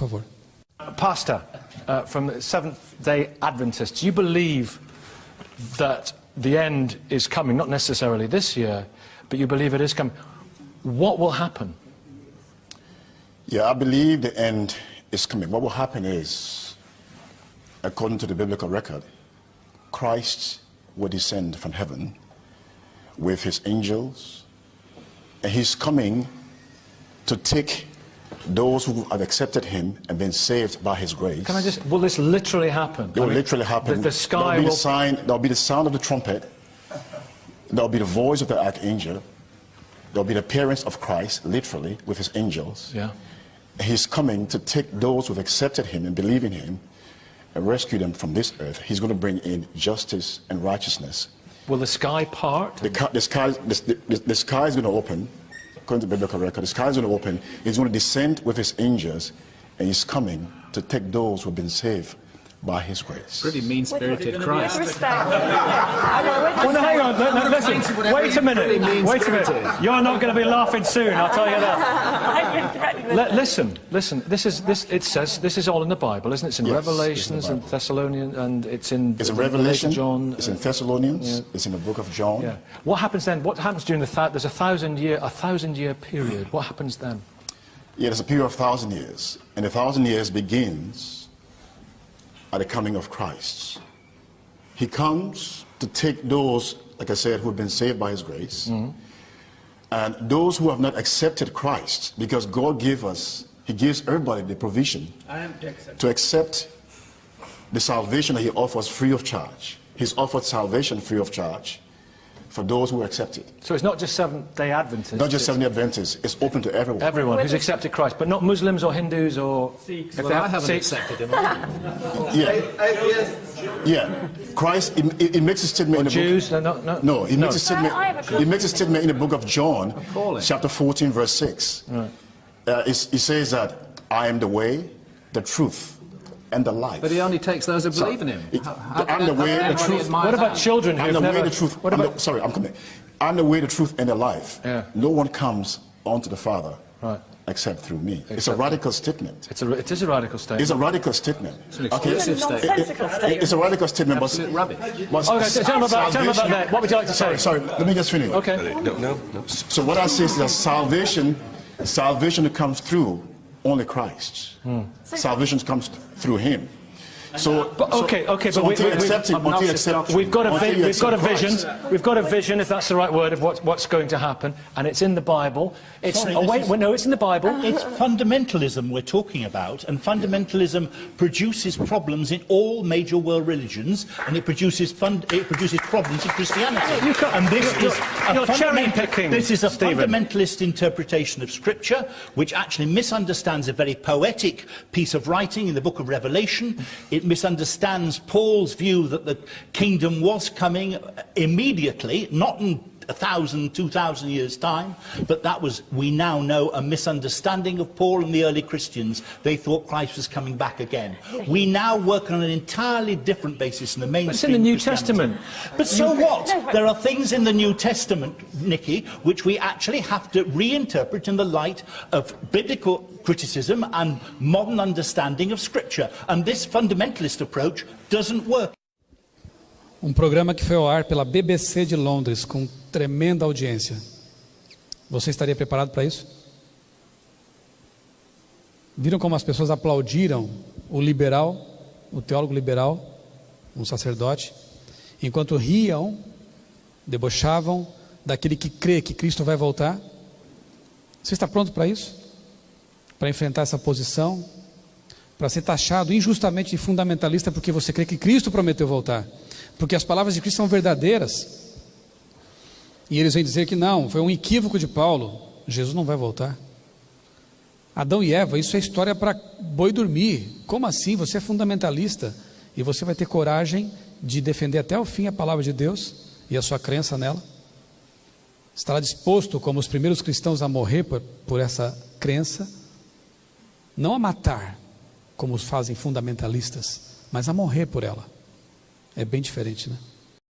favor. Pastor, from the Seventh-day Adventists, do you believe that the end is coming? Not necessarily this year, but you believe it is coming. What will happen? Yeah, I believe the end is coming. What will happen is, according to the biblical record, Christ will descend from heaven with his angels, and he's coming to take those who have accepted him and been saved by his grace. Can I just, will this literally happen? It will literally happen. The sky will... There'll be the sound of the trumpet, there'll be the voice of the archangel, there'll be the appearance of Christ, literally, with his angels. Yeah. He's coming to take those who have accepted him and believe in him and rescue them from this earth. He's going to bring in justice and righteousness. Will the sky part? The sky is going to open. According to the biblical record, the sky is going to open. He's going to descend with his angels, and he's coming to take those who have been saved by his grace. Pretty mean-spirited Christ. Well, no, hang on. No, listen. Wait a minute. Wait a minute. You're not going to be laughing soon, I'll tell you that. Listen. It says this is all in the Bible, isn't it? It's in Revelations and Thessalonians, and it's in Revelation, John. It's in Thessalonians. Yeah. It's in the book of John. Yeah. What happens then? What happens during there's a thousand year period? What happens then? Yeah, there's a period of 1,000 years, and the 1,000 years begins at the coming of Christ. He comes to take those, like I said, who have been saved by his grace, and those who have not accepted Christ, because God he gives everybody the provision to accept the salvation that he offers free of charge. He's offered salvation free of charge for those who accept it. So it's not just Seventh-day Adventists? Not just Seventh-day Adventists, it's open to everyone. Everyone who's accepted Christ, but not Muslims or Hindus or... Sikhs. Well, I haven't accepted him. Yeah. Christ, he makes a statement in the Jews? book... No, he makes a statement in the book of John, chapter 14, verse 6. Right. He says that, I am the way, the truth, and the life. But he only takes those who believe in him. I'm the way, the truth. What about children who've never... I'm the way, the truth. I'm coming. I'm the way, the truth, and the life. Yeah. No one comes onto the Father except through me. It's a radical statement. It is a radical statement. It's a radical statement. It's an exclusive statement. It's a radical statement. Absolute rubbish. Okay, tell me about that. What would you like to say? Sorry, let me just finish. Okay. No. So what I say is that salvation comes through only Christ. Salvation comes through him. So, but we've got a vision, if that's the right word, of what's going to happen, and it's in the Bible. It's in the Bible. It's fundamentalism we're talking about, and fundamentalism produces problems in all major world religions, and it produces problems in Christianity. And this is a fundamentalist interpretation of Scripture, which actually misunderstands a very poetic piece of writing in the book of Revelation. It misunderstands Paul's view that the kingdom was coming immediately, not in 1,000, 2,000 years' time, but that was, we now know, a misunderstanding of Paul and the early Christians. They thought Christ was coming back again. We now work on an entirely different basis in the mainstream. It's in the New Testament. But so what? There are things in the New Testament, Nicky, which we actually have to reinterpret in the light of biblical criticism and modern understanding of Scripture. And this fundamentalist approach doesn't work. Programa que foi ao ar pela BBC de Londres, com tremenda audiência. Você estaria preparado para isso? Viram como as pessoas aplaudiram o liberal, o teólogo liberal, um sacerdote, enquanto riam, debochavam daquele que crê que Cristo vai voltar? Você está pronto para isso? Para enfrentar essa posição? Para ser taxado injustamente de fundamentalista porque você crê que Cristo prometeu voltar? Porque as palavras de Cristo são verdadeiras. E eles vêm dizer que não, foi um equívoco de Paulo. Jesus não vai voltar. Adão e Eva, isso é história para boi dormir. Como assim? Você é fundamentalista e você vai ter coragem de defender até o fim a palavra de Deus e a sua crença nela? Estará disposto, como os primeiros cristãos, a morrer por essa crença? Não a matar, como fazem fundamentalistas, mas a morrer por ela. É bem diferente, né?